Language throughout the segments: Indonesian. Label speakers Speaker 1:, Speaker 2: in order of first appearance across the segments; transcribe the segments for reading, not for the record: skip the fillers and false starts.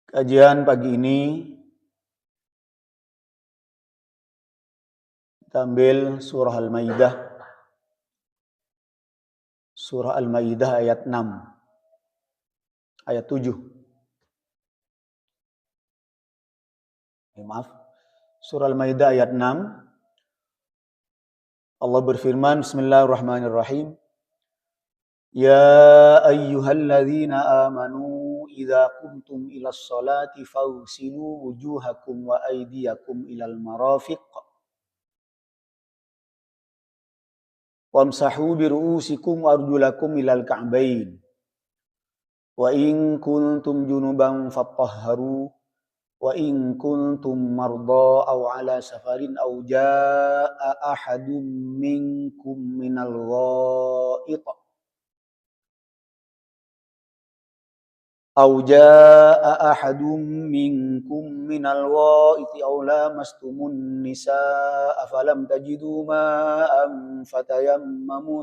Speaker 1: Kajian pagi ini kita ambil surah Al-Maidah. Surah Al-Maidah ayat 6. Ayat 7. Maaf. Surah Al-Maidah ayat 6. Allah berfirman, Bismillahirrahmanirrahim. Ya ayyuhalladzina amanu idza qumtum ilas salati fawsilu wujuhakum wa aydiyakum ilal marafiq wamsahu biru'usikum wa arjulakum ilal ka'bain wa in kuntum junuban fattahharu wa in kuntum marda aw ala safarin aw jaa ahadum minkum minal gha'it أو جاء أحد منكم من الغائط أو لامستم النساء فلم تجدوا ماء فتيمموا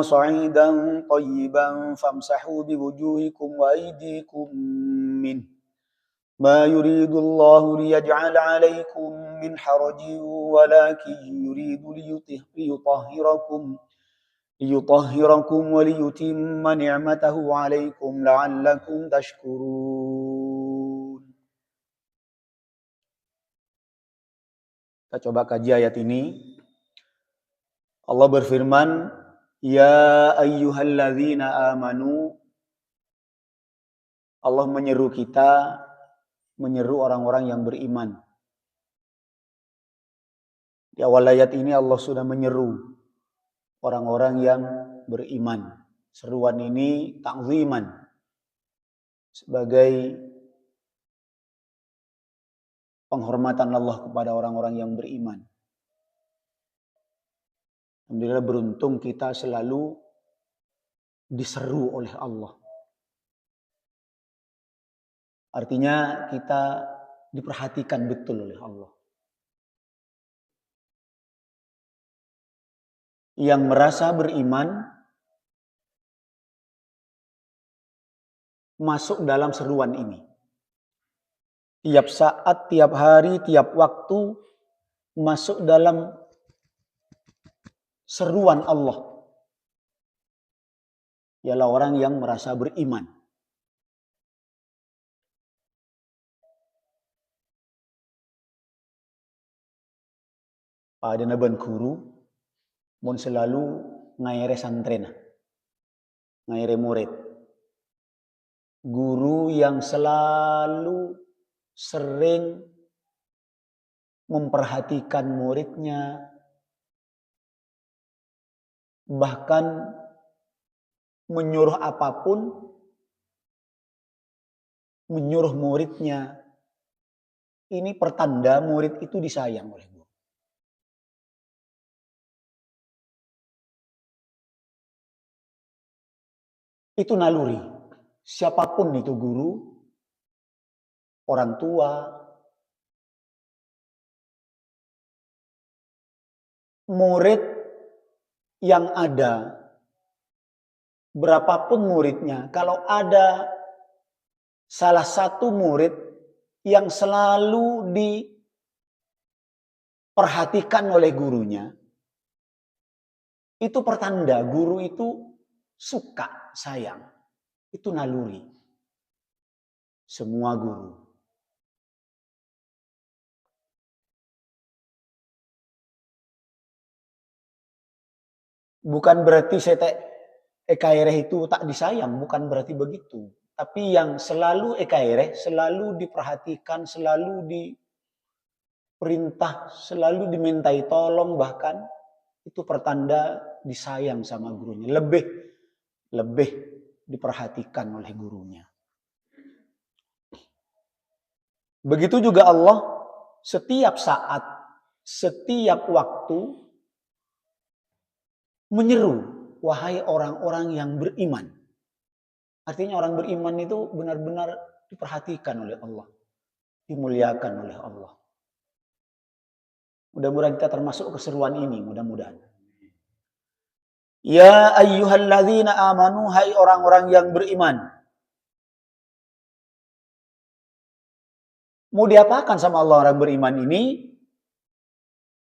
Speaker 1: صعيدا طيبا فامسحوا بوجوهكم وأيديكم منه ما يريد الله ليجعل عليكم من حرج ولكن يريد ليطهركم وليتم نعمته عليكم لعلكم تشكرون. Kita coba kaji ayat ini. Allah berfirman, Ya ayyuhalladzina amanu. Allah menyeru kita, menyeru orang-orang yang beriman. Di awal ayat ini Allah sudah menyeru orang-orang yang beriman. Seruan ini ta'ziman sebagai penghormatan Allah kepada orang-orang yang beriman. Alhamdulillah beruntung kita selalu diseru oleh Allah. Artinya kita diperhatikan betul oleh Allah. Yang merasa beriman masuk dalam seruan ini. Tiap saat, tiap hari, tiap waktu masuk dalam seruan Allah. Ialah orang yang merasa beriman. Pada naban guru, mun selalu ngaire santren, ngaire murid. Guru yang selalu sering memperhatikan muridnya, bahkan menyuruh apapun, menyuruh muridnya. Ini pertanda murid itu disayang oleh guru. Itu naluri. Siapapun itu guru, orang tua, murid yang ada, berapapun muridnya, kalau ada salah satu murid yang selalu diperhatikan oleh gurunya, itu pertanda guru itu suka, sayang. Itu naluri. Semua guru. Bukan berarti ekaireh itu tak disayang, bukan berarti begitu. Tapi yang selalu ekaireh, selalu diperhatikan, selalu diperintah, selalu dimintai tolong bahkan, itu pertanda disayang sama gurunya. Lebih diperhatikan oleh gurunya. Begitu juga Allah setiap saat, setiap waktu menyeru, wahai orang-orang yang beriman. Artinya orang beriman itu benar-benar diperhatikan oleh Allah, dimuliakan oleh Allah. Mudah-mudahan kita termasuk keseruan ini, mudah-mudahan. Ya ayyuhalladzina amanu, hai orang-orang yang beriman. Mau diapakan sama Allah orang beriman ini?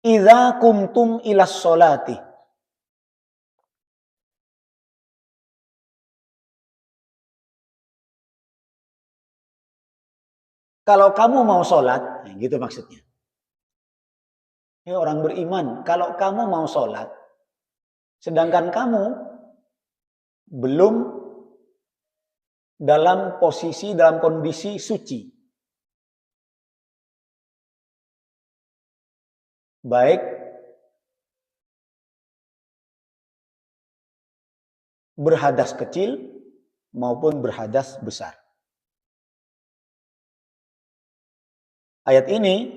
Speaker 1: Idza kumtum ilas sholati. Kalau kamu mau sholat, gitu maksudnya. Ya orang beriman, kalau kamu mau sholat, sedangkan kamu belum dalam posisi, dalam kondisi suci. Baik berhadas kecil maupun berhadas besar. Ayat ini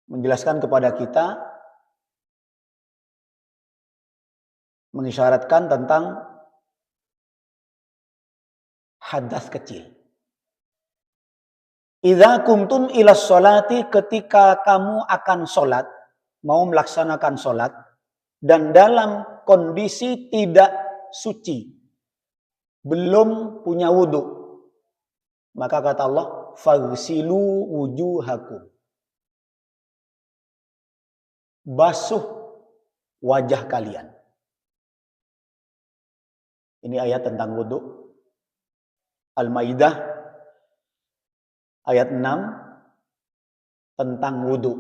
Speaker 1: menjelaskan kepada kita, mengisyaratkan tentang hadas kecil. Idza kumtum ilas sholati, ketika kamu akan sholat, mau melaksanakan sholat, dan dalam kondisi tidak suci, belum punya wudhu, maka kata Allah, faghsilu wujuhakum, basuh wajah kalian. Ini ayat tentang wudhu. Al-Maidah ayat 6 tentang wudhu.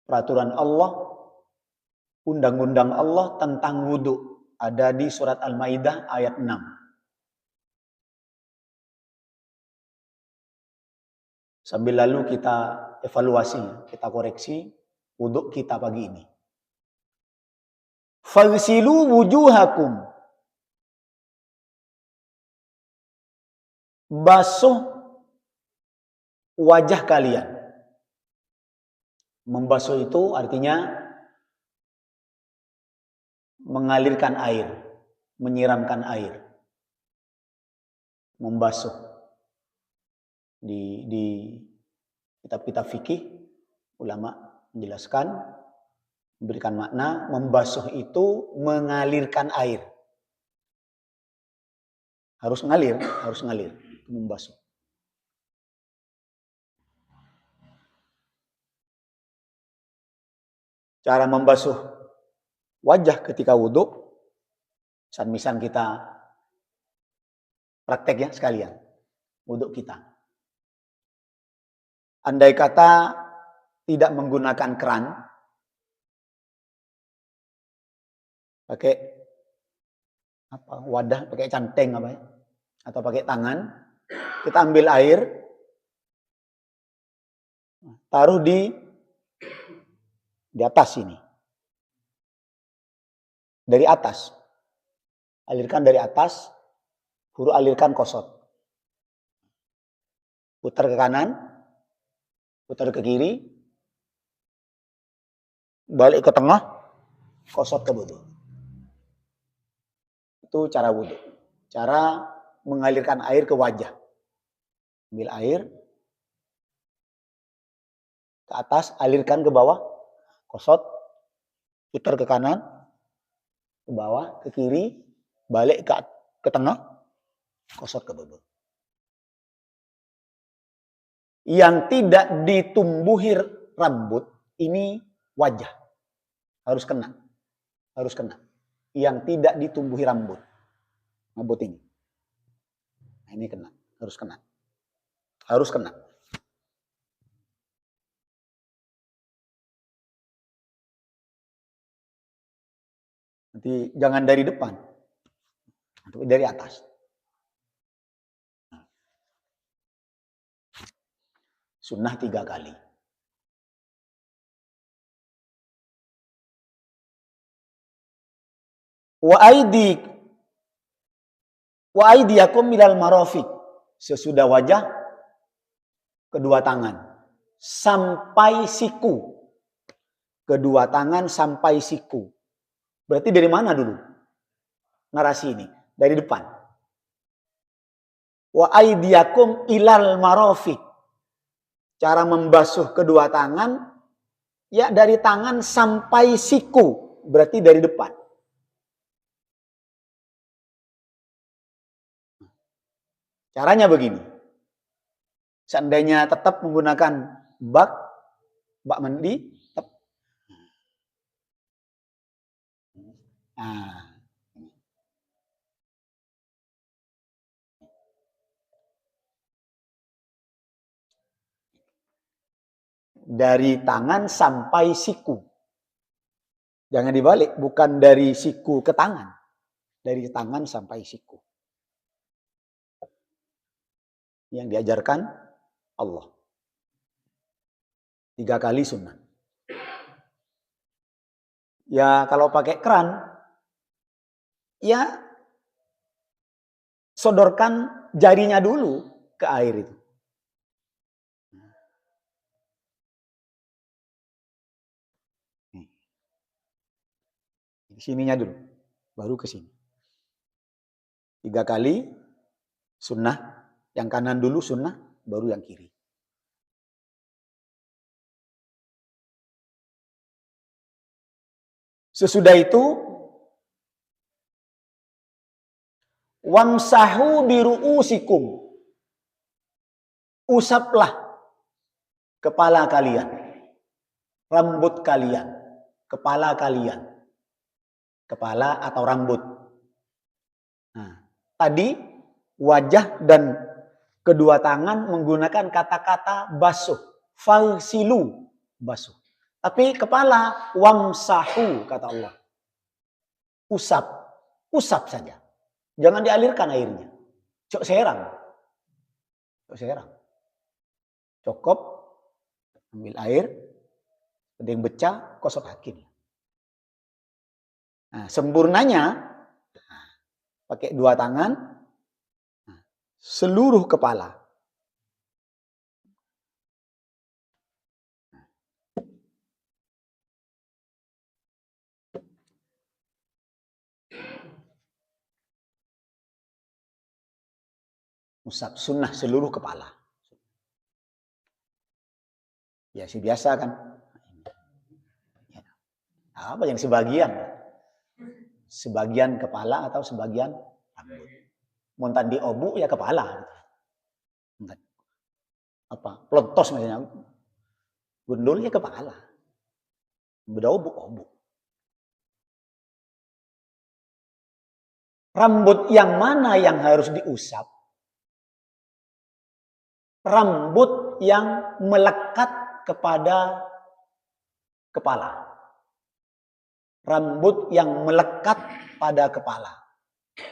Speaker 1: Peraturan Allah, undang-undang Allah tentang wudhu ada di surat Al-Maidah ayat 6. Sambil lalu kita evaluasi, kita koreksi wudhu kita pagi ini. Faghsilu wujuhakum, basuh wajah kalian. Membasuh itu artinya mengalirkan air, menyiramkan air. Membasuh. Di kitab-kitab fikih, ulama menjelaskan, memberikan makna, membasuh itu mengalirkan air. Harus ngalir, membasuh. Cara membasuh wajah ketika wudhu, misal kita praktek ya sekalian, wudhu kita. Andai kata tidak menggunakan keran, pakai wadah, pakai canteng atau pakai tangan, kita ambil air, taruh di atas ini, dari atas, alirkan dari atas, baru alirkan kosot, putar ke kanan, putar ke kiri, balik ke tengah, kosot ke wudhu. Itu cara wudhu. Cara mengalirkan air ke wajah. Ambil air, ke atas, alirkan ke bawah, kosot, putar ke kanan, ke bawah, ke kiri, balik ke tengah, kosot ke wudhu. Yang tidak ditumbuhi rambut, ini wajah. Harus kena. Yang tidak ditumbuhi rambut ini. Nah, ini kena. Harus kena. Nanti jangan dari depan. Tapi dari atas. Sunnah 3 kali. Wa aidiyakum minal marafiq, sesudah wajah kedua tangan sampai siku. Kedua tangan sampai siku. Berarti dari mana dulu? Narasi ini dari depan. Wa aidiyakum ilal marafiq. Cara membasuh kedua tangan ya dari tangan sampai siku. berarti dari depan. Caranya begini. Seandainya tetap menggunakan bak mandi, tetap. Nah, dari tangan sampai siku. Jangan dibalik, bukan dari siku ke tangan. Dari tangan sampai siku. Yang diajarkan Allah. 3 kali sunnah. Ya kalau pakai keran, ya sodorkan jarinya dulu ke air itu. Di sininya dulu, baru ke sini. 3 kali sunnah, yang kanan dulu sunnah, baru yang kiri. Sesudah itu, wamsahu biru'usikum. Usaplah kepala kalian, rambut kalian, kepala kalian. Kepala atau rambut. Nah, tadi wajah dan kedua tangan menggunakan kata-kata basuh. Falsilu, basuh. Tapi kepala, wamsahu, kata Allah. Usap. Usap saja. Jangan dialirkan airnya. Cok serang. Cok serang. Cukup, ambil air, ada yang becah, kosok kaki. Nah, sempurnanya, pakai 2 tangan, seluruh kepala. Usap sunnah seluruh kepala. Ya sih biasa kan. Apa yang sebagian? Sebagian kepala atau sebagian rambut. Montan di obu ya kepala. Apa? Pelontos misalnya. Gundul ya kepala. Beda obu. Rambut yang mana yang harus diusap? Rambut yang melekat kepada kepala. Rambut yang melekat pada kepala.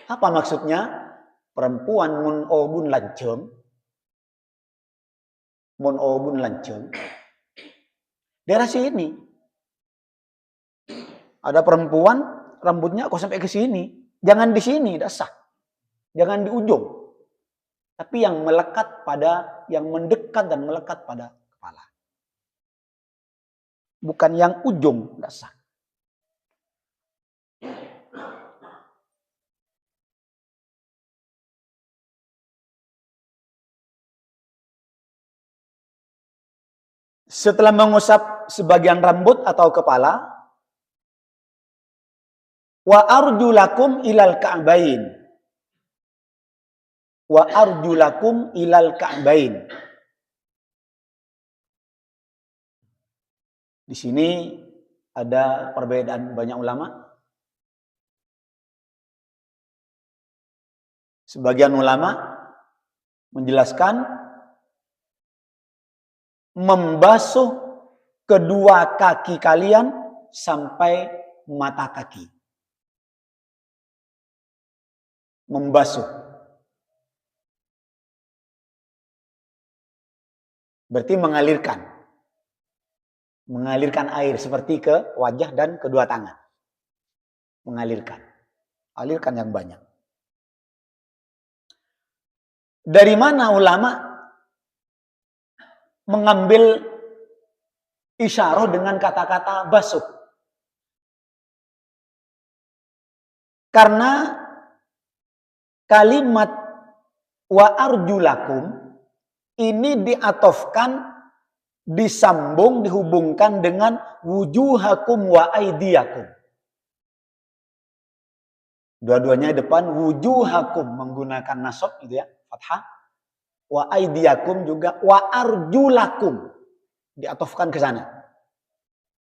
Speaker 1: Apa maksudnya? Perempuan mun obun lanceng. Mun obun lanceng. Daerah sini. Ada perempuan rambutnya kok sampai ke sini. Jangan di sini, dasar. Jangan di ujung. Tapi yang melekat pada, yang mendekat dan melekat pada kepala. Bukan yang ujung, dasar. Setelah mengusap sebagian rambut atau kepala, wa arjulakum ilal ka'bain. Wa arjulakum ilal ka'bain. Di sini ada perbedaan banyak ulama. Sebagian ulama menjelaskan membasuh kedua kaki kalian sampai mata kaki. Membasuh. Berarti mengalirkan. Mengalirkan air seperti ke wajah dan kedua tangan. Mengalirkan. Alirkan yang banyak. Dari mana ulama mengambil isyarah dengan kata-kata basuh? Karena kalimat wa arjulakum ini diatofkan, disambung, dihubungkan dengan wujuhakum wa aidiyakum. Dua-duanya depan, wujuhakum menggunakan nasab gitu ya, fathah. Wa aidiakum juga, wa arjulakum diatofkan ke sana.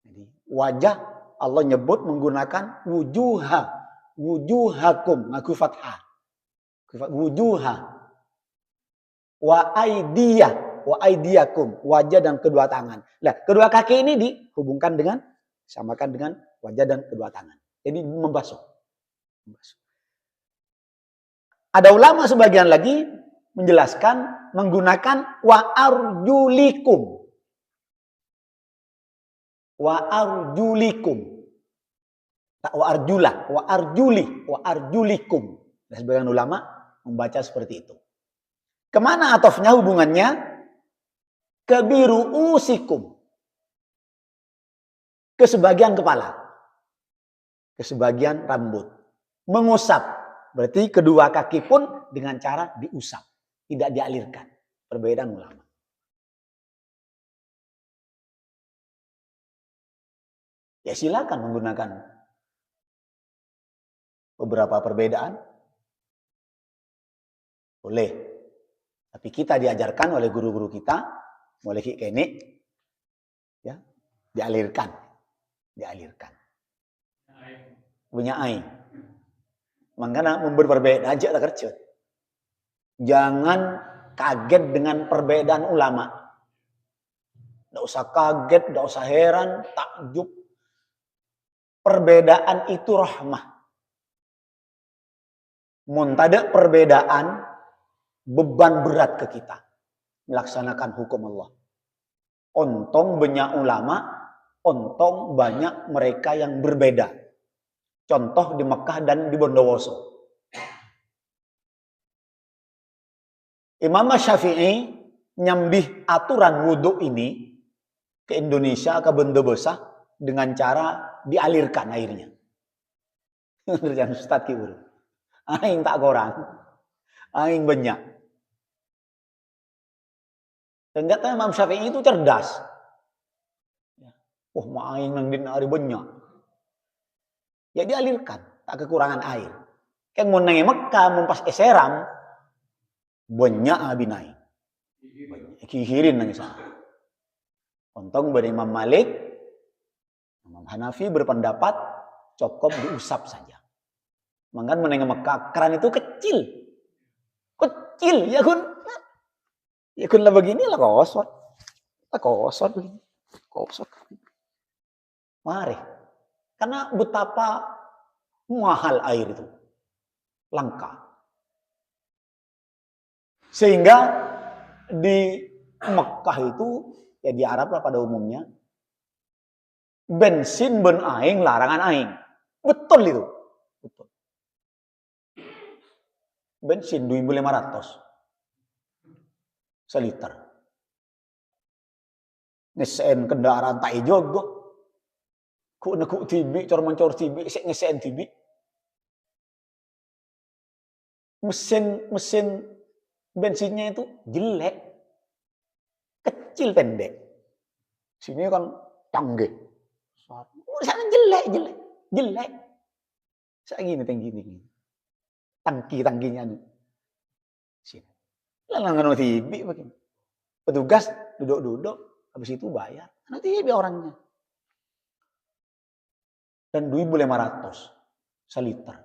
Speaker 1: Jadi wajah Allah nyebut menggunakan wujuhakum ngaku fathah. Wujuha. Wa aidiakum, wajah dan kedua tangan. Nah, kedua kaki ini dihubungkan dengan samakan dengan wajah dan kedua tangan. Jadi membasuh. Ada ulama sebagian lagi menjelaskan menggunakan wa arjulikum. Wa arjulikum. Wa arjula, wa arjuli, wa arjulikum. Dan sebagian ulama membaca seperti itu. Kemana atofnya hubungannya? Kebiru usikum. Ke sebagian kepala. Ke sebagian rambut. Mengusap. Berarti kedua kaki pun dengan cara diusap. Tidak dialirkan. Perbedaan ulama. Ya silakan menggunakan beberapa perbedaan. Boleh. Tapi kita diajarkan oleh guru-guru kita. Mulai kini. Ya, dialirkan. Punya aing. Makanya berbeda aja tak kerja. Jangan kaget dengan perbedaan ulama. Tidak usah kaget, tidak usah heran, takjub. Perbedaan itu rahmah. Muntada perbedaan beban berat ke kita. Melaksanakan hukum Allah. Ontong banyak ulama, ontong banyak mereka yang berbeda. Contoh di Mekah dan di Bondowoso. Imam Syafi'i nyambih aturan wudhu ini ke Indonesia, ke Bondowoso dengan cara dialirkan airnya. Kerjaan Ustaz Kibur. Aing tak korang. Aing banyak. Ternyata Imam Syafi'i itu cerdas. Oh, aing nang din ari banyak. Ya dialirkan, tak kekurangan air. Kayak mau nang Mekah, mau pas eseram, banyak abinai. Kihirin nang sana. Untung dari Imam Malik, Imam Hanafi berpendapat cukup diusap saja. Mangkan mau nang Mekah, keran itu kecil. Kecil, ya kun. Ya kun lah begini lah kosot. Kosot begini. Kosot. Mari. Karena betapa mahal air itu. Langka. Sehingga di Mekah itu, ya di Arab lah pada umumnya, bensin ben aing, larangan aing. Betul itu. Betul. Bensin 2.500 seliter. Ngesen kendaraan tak jogo. Ku nekuk tibi, cor-mencor tibi, ngesen tibi. Mesin bensinnya itu jelek. Kecil pendek. Sini kan canggih. Sana jelek. Saya gini tinggi. Tangki-tangkinya nih. Sini. Lalangan tibi begini. Petugas duduk-duduk, habis itu bayar. Nanti tibi orangnya. Dan 2.500 seliter.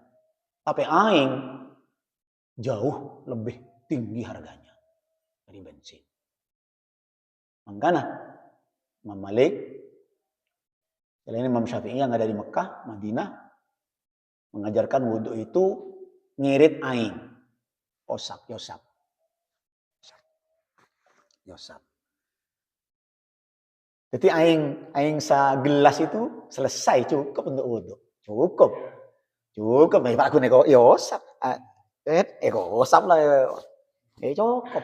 Speaker 1: Tapi aing jauh lebih tinggi harganya dari bensin. Makanya Imam Malik, selain Imam Syafi'i yang ada di Mekah, Madinah, mengajarkan wudhu itu ngirit aing. Yosap. Jadi aing segelas itu selesai cukup untuk wudhu. Cukup. Nah, Pak aku neko yosap. Osap lah. Cukup.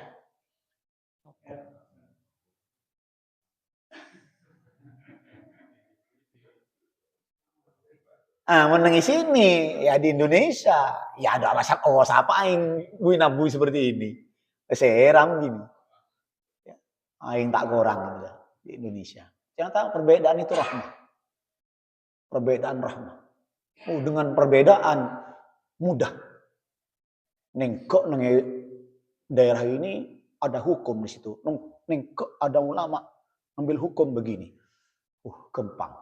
Speaker 1: Menang sini ya di Indonesia ya ada alasan apa aing buinabu seperti ini. Seram gini. Aing tak kurang gitu. Di Indonesia. Ternyata perbedaan itu rahmah. Perbedaan rahmah. Dengan perbedaan mudah. Nengkok neng daerah ini ada hukum di situ. Nengkok ada ulama ambil hukum begini. Gampang.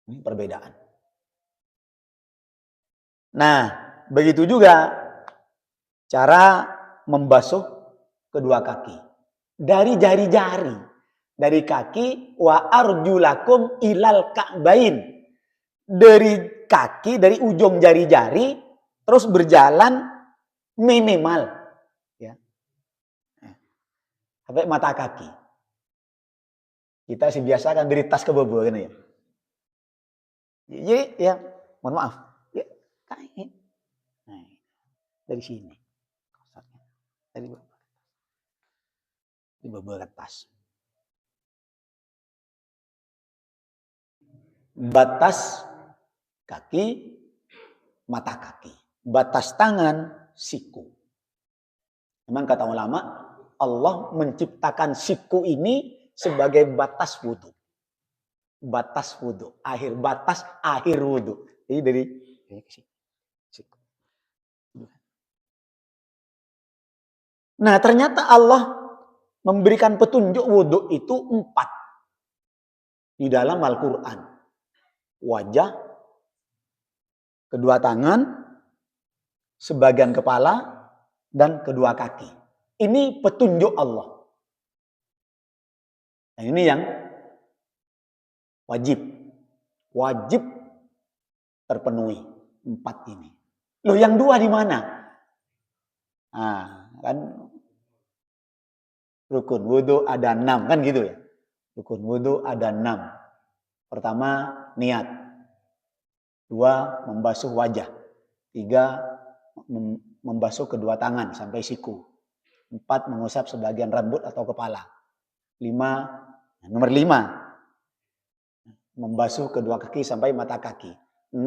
Speaker 1: Ini perbedaan. Nah, begitu juga cara membasuh kedua kaki. Dari jari-jari. Dari kaki wa arjulakum ilal ka'bain. Dari kaki, dari ujung jari-jari terus berjalan minimal ya. Sampai mata kaki. Kita sih biasa kan dari tas ke bawah kan ya. Jadi ya, mohon maaf. Ya, kain. Nah, dari sini. Dari bawah ke atas. Batas kaki, mata kaki. Batas tangan, siku. Memang kata ulama, Allah menciptakan siku ini sebagai batas wudhu. Batas wudhu. Batas akhir wudhu. Jadi dari siku. Nah, ternyata Allah memberikan petunjuk wudhu itu 4 di dalam Al-Quran. Wajah, kedua tangan, sebagian kepala, dan kedua kaki. Ini petunjuk Allah. Nah, ini yang wajib. Wajib terpenuhi 4 ini. Loh, yang 2 di mana? Nah, kan rukun wudhu ada 6 kan gitu ya. Rukun wudhu ada 6. Pertama, niat. 2, membasuh wajah. 3, membasuh kedua tangan sampai siku. 4, mengusap sebagian rambut atau kepala. 5, nomor 5, membasuh kedua kaki sampai mata kaki. 6,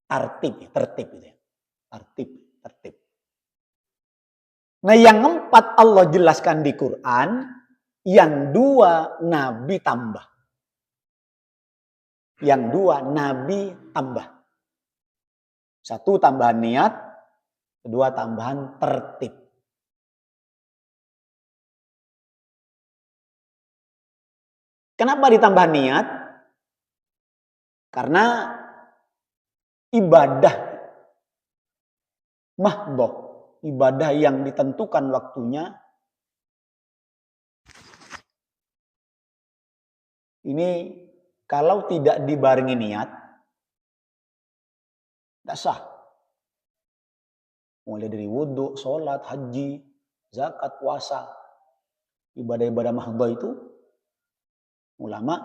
Speaker 1: tertib gitu ya. Tertib. Nah, yang 4 Allah jelaskan di Quran, yang 2 Nabi tambah. Yang 2 Nabi tambah. 1 tambahan niat, 2 tambahan tertib. Kenapa ditambah niat? Karena ibadah mahdhah, ibadah yang ditentukan waktunya, ini kalau tidak dibarengi niat, tidak sah. Mulai dari wudhu, sholat, haji, zakat, puasa. Ibadah-ibadah mahdhah itu, ulama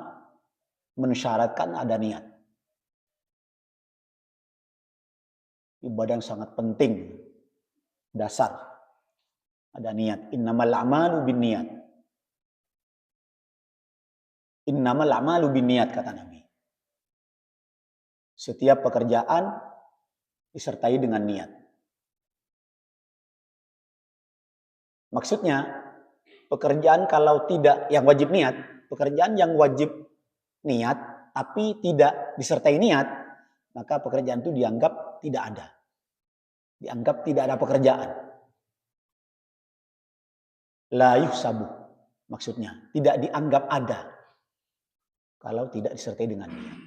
Speaker 1: mensyaratkan ada niat. Ibadah yang sangat penting, dasar. Ada niat. Innamal a'malu binniyat. Innamal a'malu binniyat, kata Nabi. Setiap pekerjaan disertai dengan niat. Maksudnya, pekerjaan kalau tidak, yang wajib niat, pekerjaan yang wajib niat, tapi tidak disertai niat, maka pekerjaan itu dianggap tidak ada. Dianggap tidak ada pekerjaan. La yuhsabu, maksudnya, tidak dianggap ada. Kalau tidak disertai dengan niat.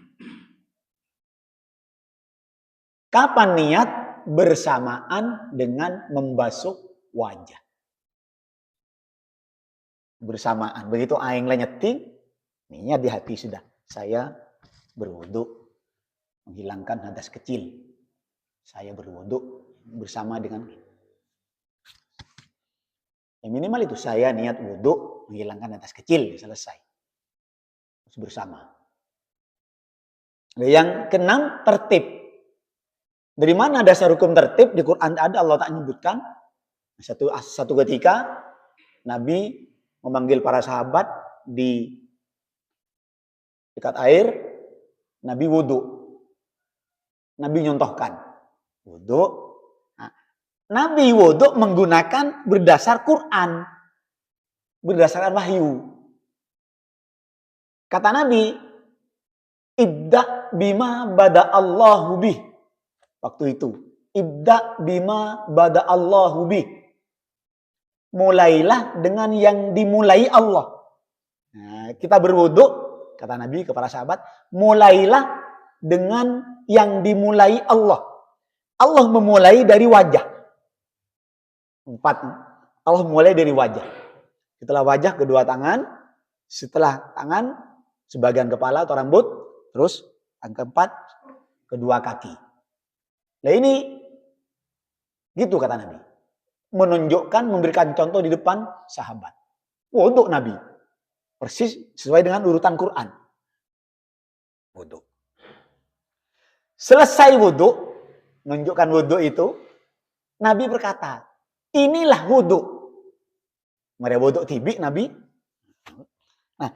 Speaker 1: Kapan niat? Bersamaan dengan membasuh wajah. Bersamaan. Begitu aing lenyeting, niat di hati sudah. Saya berwudu menghilangkan hadas kecil. Saya berwudu bersama dengan yang minimal itu, saya niat wudu menghilangkan hadas kecil, selesai. Bersama. Yang ke-6, tertib. Dari mana dasar hukum tertib? Di Quran ada, Allah tak menyebutkan. Satu ketika Nabi memanggil para sahabat di dekat air, Nabi wudu. Nabi nyontohkan wudu. Nah, Nabi wudu menggunakan berdasar Quran, berdasarkan wahyu. Kata Nabi, Ibda bima bada Allahu bih. Waktu itu. Ibda bima bada Allahu bih. Mulailah dengan yang dimulai Allah. Nah, kita berwudu, kata Nabi kepada sahabat, mulailah dengan yang dimulai Allah. Allah memulai dari wajah. 4. Allah mulai dari wajah. Setelah wajah, kedua tangan. Setelah tangan, sebagian kepala atau rambut. Terus yang keempat, kedua kaki. Nah ini, gitu kata Nabi. Menunjukkan, memberikan contoh di depan sahabat. Untuk Nabi. Persis sesuai dengan urutan Quran. Wudu. Selesai wudu, menunjukkan wudu itu, Nabi berkata, inilah wudu. Mereka wudu tibik Nabi. Nah,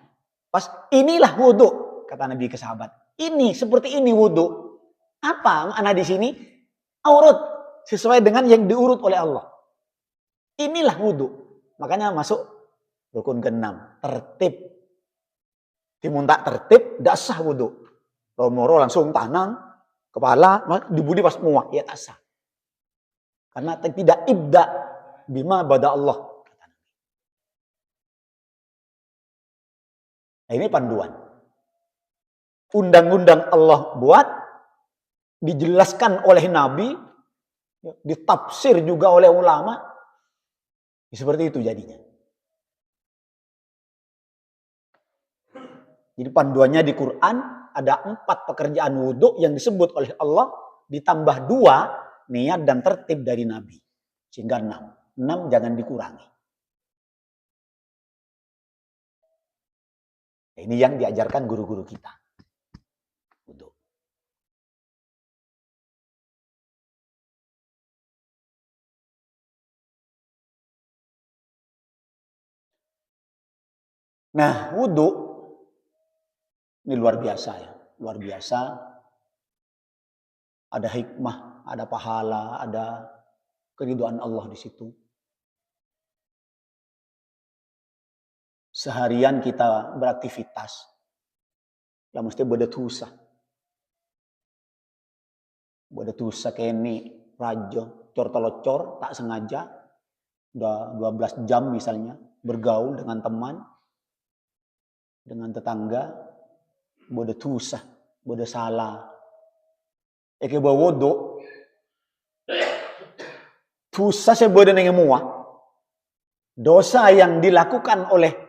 Speaker 1: pas inilah wudu, kata Nabi ke sahabat. Ini, seperti ini wudu. Apa makna di sini? Urut, sesuai dengan yang diurut oleh Allah. Inilah wudu. Makanya masuk rukun ke-6. Tertib. Dimuntak tertib, tidak sah wudu. Romoro langsung tangan, kepala, dibudi pas semua. Ya tak sah. Karena tidak ibda bima bada Allah. Nah, ini panduan. Undang-undang Allah buat, dijelaskan oleh Nabi, ditafsir juga oleh ulama. Seperti itu jadinya. Jadi panduannya di Quran ada 4 pekerjaan wudhu yang disebut oleh Allah, ditambah 2 niat dan tertib dari Nabi. Sehingga 6. 6 jangan dikurangi. Ini yang diajarkan guru-guru kita. Wudhu. Nah, wudhu ini luar biasa ya. Luar biasa. Ada hikmah, ada pahala, ada keridhaan Allah di situ. Seharian kita beraktivitas, ya mesti berdetusa. Berdetusa kene, rajo, cor-telocor, tak sengaja, udah 12 jam misalnya, bergaul dengan teman, dengan tetangga, berdetusa, bersalah. Eke bawodo, dosa sebeda dengan semua. Dosa yang dilakukan oleh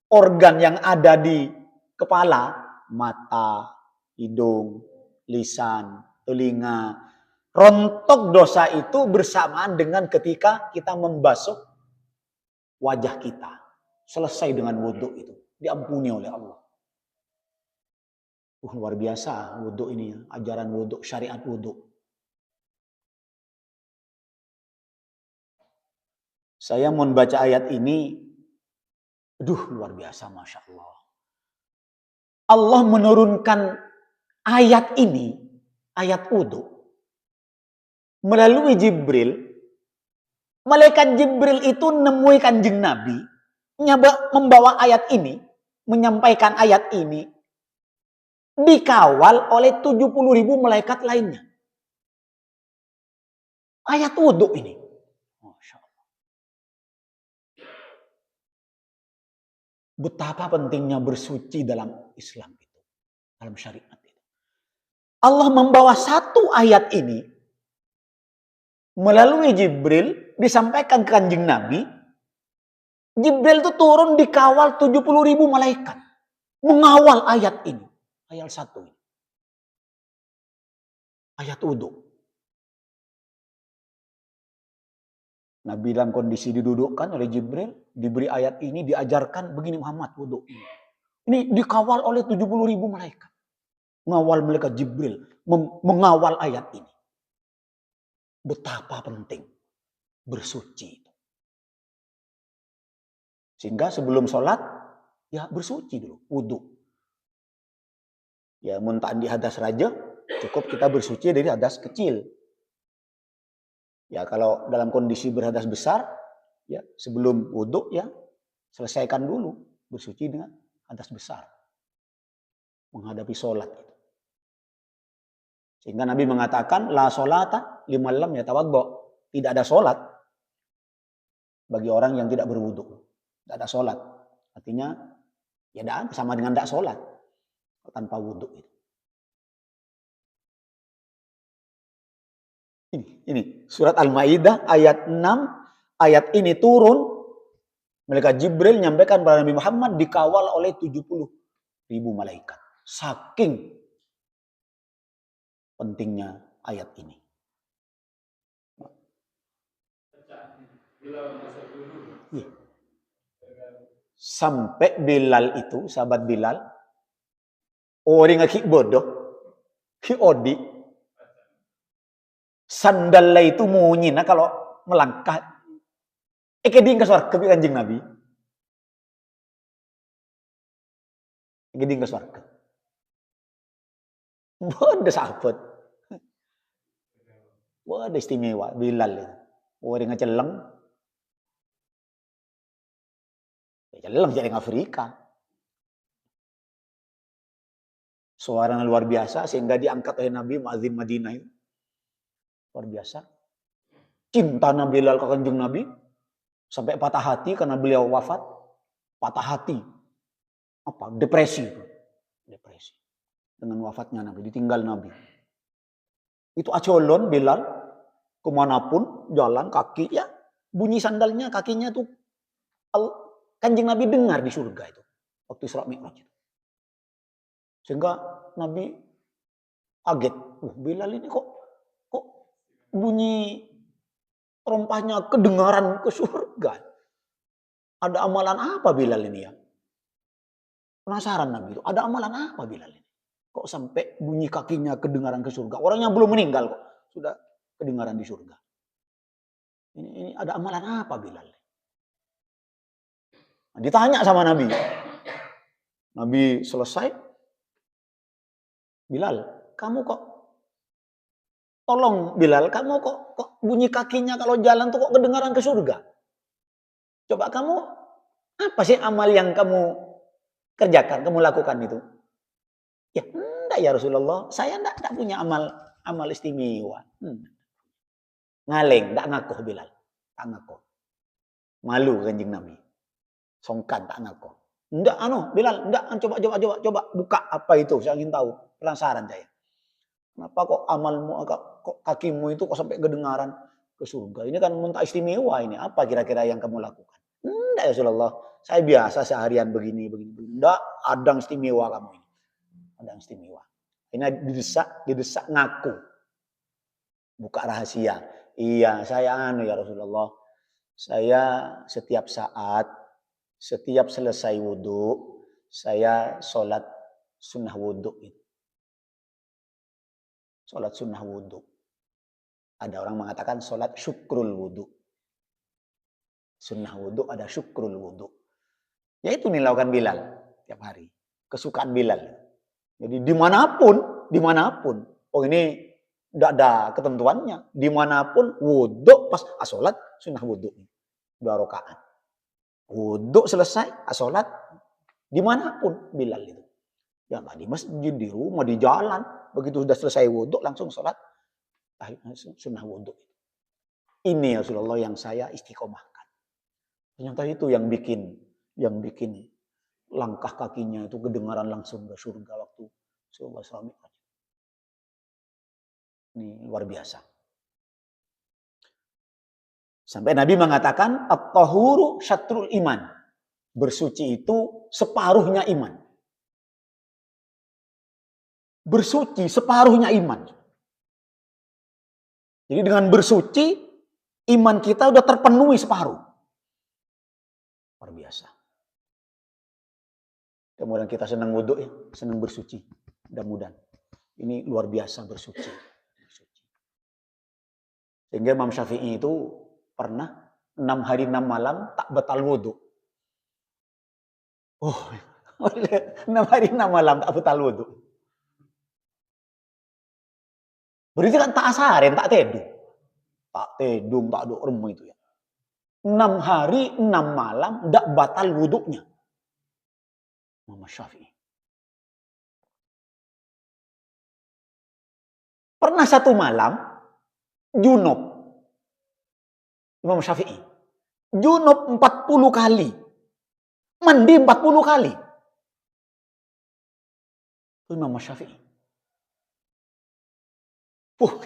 Speaker 1: organ yang ada di kepala, mata, hidung, lisan, telinga. Rontok dosa itu bersamaan dengan ketika kita membasuh wajah kita. Selesai dengan wudhu itu. Diampuni oleh Allah. Luar biasa wudhu ini. Ajaran wudhu, syariat wudhu. Saya mau baca ayat ini. Luar biasa, Masya Allah. Allah menurunkan ayat ini, ayat wudhu, melalui Jibril. Malaikat Jibril itu nemui Kanjeng Nabi, membawa ayat ini, menyampaikan ayat ini, dikawal oleh 70.000 malaikat lainnya. Ayat wudhu ini. Masya Allah. Betapa pentingnya bersuci dalam Islam itu. Dalam syariat itu. Allah membawa satu ayat ini, melalui Jibril, disampaikan ke Kanjeng Nabi. Jibril itu turun dikawal 70.000 malaikat. Mengawal ayat ini. Ayat 1. Ayat wudhu. Nabi dalam kondisi didudukkan oleh Jibril. Diberi ayat ini, diajarkan begini Muhammad wudhu. Ini dikawal oleh 70.000 malaikat. Mengawal malaikat Jibril. Mengawal ayat ini. Betapa penting bersuci. Sehingga sebelum sholat, ya bersuci dulu, wudhu. Ya muntahan di hadas raja, cukup kita bersuci dari hadas kecil. Ya kalau dalam kondisi berhadas besar, ya sebelum wudhu ya selesaikan dulu bersuci dengan hadas besar. menghadapi sholat. Sehingga Nabi mengatakan, la sholata liman lam yatawaddo. Tidak ada sholat bagi orang yang tidak berwudu. Tidak ada sholat. Artinya, ya tidak sama dengan tidak sholat. Tanpa wudu. Ini surat Al-Maidah ayat 6. Ayat ini turun. Malaikat Jibril menyampaikan kepada Nabi Muhammad dikawal oleh 70.000 malaikat. Saking pentingnya ayat ini. Sampai Bilal itu, sahabat Bilal, orang ngaki bodoh, ki odi, sandalnya itu munyi, nah kalau melangkah, keding ke surga Kanjeng Nabi, keding ke surga. Bodoh sahabat. Bodoh istimewa Bilal itu. Orang ngeceleng. Celeng jadi Afrika. Suaranya luar biasa sehingga diangkat oleh Nabi Muadzin Madinah itu. Luar biasa. Cinta Nabi Bilal ke Kanjeng Nabi sampai patah hati karena beliau wafat. Patah hati. Apa? Depresi. Depresi. Dengan wafatnya Nabi, ditinggal Nabi. Itu acolon Bilal kemanapun jalan kaki ya bunyi sandalnya kakinya tuh Kanjeng Nabi dengar di surga itu waktu Isra Mi'raj itu. Sehingga Nabi kaget. Bilal ini kok bunyi rompahnya kedengaran ke surga. Ada amalan apa Bilal ini ya? Penasaran Nabi itu. Ada amalan apa Bilal ini? Kok sampai bunyi kakinya kedengaran ke surga? Orang yang belum meninggal kok sudah kedengaran di surga. Ini ada amalan apa Bilal? Nah, ditanya sama Nabi. Nabi selesai. Bilal, kamu kok tolong Bilal, kamu kok bunyi kakinya kalau jalan tuh kok kedengaran ke surga? Coba kamu apa sih amal yang kamu kerjakan, kamu lakukan itu? Ya, enggak ya Rasulullah, saya enggak punya amal istimewa. Ngaleng, enggak ngaku Bilal. Tak ngaku. Malu Kanjeng Nabi. Songkan tak ngaku. Enggak Bilal, enggak coba buka apa itu, saya ingin tahu. Penasaran saya. Kenapa kok amalmu kok kakimu itu kok sampai kedengaran ke surga? Ini kan muntah istimewa ini. Apa kira-kira yang kamu lakukan? Enggak ya Rasulullah. Saya biasa seharian begini. Enggak, ada yang istimewa kamu ini. Ada yang istimewa. Ini didesak ngaku. Buka rahasia. Iya, saya ya Rasulullah. Saya setiap saat, setiap selesai wudhu, saya sholat sunnah wudhu itu. Sholat sunnah wudhu. Ada orang mengatakan sholat syukrul wudhu. Sunnah wudhu ada syukrul wudhu. Ya itu dilakukan Bilal tiap hari. Kesukaan Bilal. Jadi dimanapun. Oh ini tidak ada ketentuannya. Dimanapun wudhu pas sholat sunnah wudhu. 2 rakaat. Wudhu selesai sholat dimanapun Bilal itu. Ya nggak di masjid, di rumah, di jalan. Begitu sudah selesai wudhu langsung sholat sunnah wudhu. Ini ya Rasulullah yang saya istiqomahkan. Ternyata itu yang bikin langkah kakinya itu kedengaran langsung ke surga waktu Isra Mi'raj. Ini luar biasa. Sampai Nabi mengatakan at-tahuru syatrul iman. Bersuci itu separuhnya iman. Bersuci separuhnya iman. Jadi dengan bersuci iman kita udah terpenuhi separuh. Luar biasa. Kemudian kita senang wudhu ya, senang bersuci. Mudah-mudahan. Ini luar biasa bersuci. Sehingga Imam Syafi'i itu pernah 6 hari 6 malam tak batal wudhu. Oh, 6 hari 6 malam tak batal wudhu. Berarti kan tak asarin, tak tedung. Tak tedung, tak do'rem itu ya. 6 hari 6 malam tak batal wudhunya. Imam Syafi'i. Pernah satu malam, junub. Imam Syafi'i. Junub 40 kali. Mandi 40 kali. Imam Syafi'i.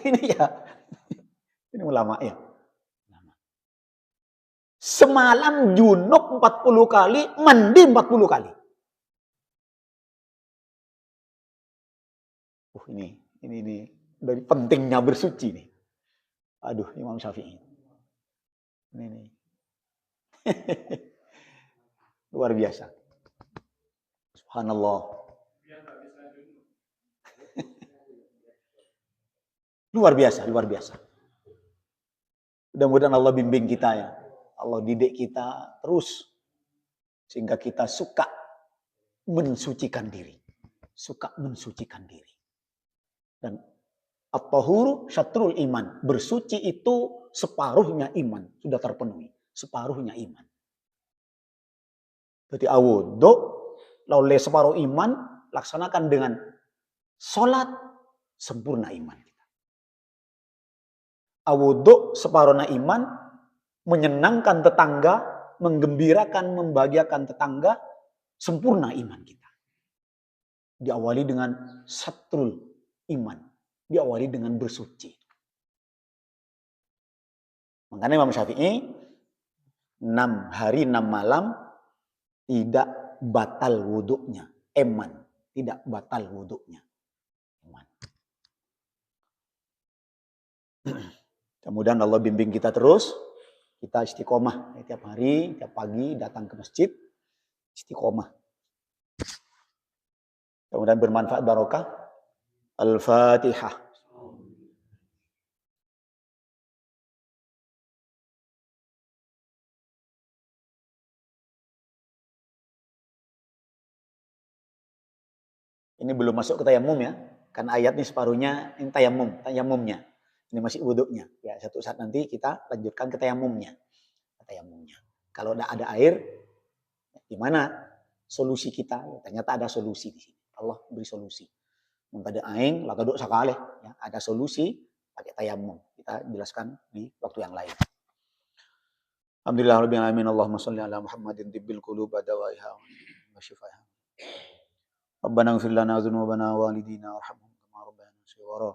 Speaker 1: Ini ya. Ini ulama ya. Semalam junub 40 kali, mandi 40 kali. Ini dari pentingnya bersuci nih. Aduh, Imam Syafi'i. Ini. Luar biasa. Subhanallah. Luar biasa, luar biasa. Mudah-mudahan Allah bimbing kita ya. Allah didik kita terus. Sehingga kita suka mensucikan diri. Suka mensucikan diri. Dan at-tahuru syatrul iman. Bersuci itu separuhnya iman. Sudah terpenuhi. Separuhnya iman. Berarti awudu, lalu separuh iman, laksanakan dengan sholat, sempurna iman kita. Awudu, separuhnya iman, menyenangkan tetangga, menggembirakan, membahagiakan tetangga, sempurna iman kita. Diawali dengan satrul iman. Diawali dengan bersuci. Makanya Imam Syafi'i 6 hari 6 malam tidak batal wuduknya. Eman. Tidak batal wuduknya. Eman. Kemudian Allah bimbing kita terus. Kita istiqomah. Tiap hari, tiap pagi datang ke masjid. Istiqomah. Kemudian bermanfaat barokah. Al-Fatihah. Ini belum masuk ke tayamum ya. Karena ayat ini separuhnya ini tayamumnya. Ini masih wuduknya. Ya, satu saat nanti kita lanjutkan ke tayamumnya. Kalau ada air, gimana solusi kita? Ya, ternyata ada solusi di sini. Allah beri solusi. Mengkada aing, lakaduk sakale. Ya, ada solusi pakai tayamum. Kita jelaskan di waktu yang lain. Alhamdulillah rabbil alamin. Allahumma shalli ala Muhammadin tibbil qulub dawaiha wa shifaiha. Rabbana ighfir lana dzunubana wa walidina warhamhum kama rabbayana shighara.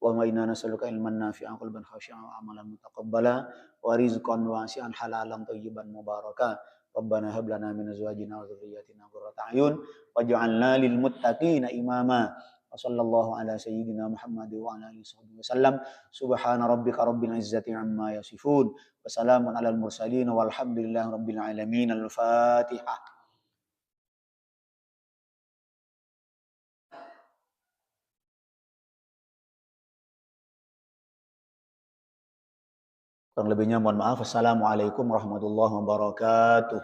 Speaker 1: Wa inna nas'aluka ilman nafi'an qalban khashi'an wa amalan mutaqabbala wa rizqan wasi'an halalan thayyiban mubaraka. Rabbana hab lana min azwajina wa dhurriyyatina qurrata a'yun waj'alna lil muttaqina imama. Wa sallallahu ala sayyidina Muhammad wa ala alihi wasallam. Subhana rabbika rabbil izzati amma yasifun. Wa salamun alal mursalin walhamdulillahi rabbil alamin. Al-Fatihah. Kurang lebihnya mohon maaf. Assalamualaikum warahmatullahi wabarakatuh.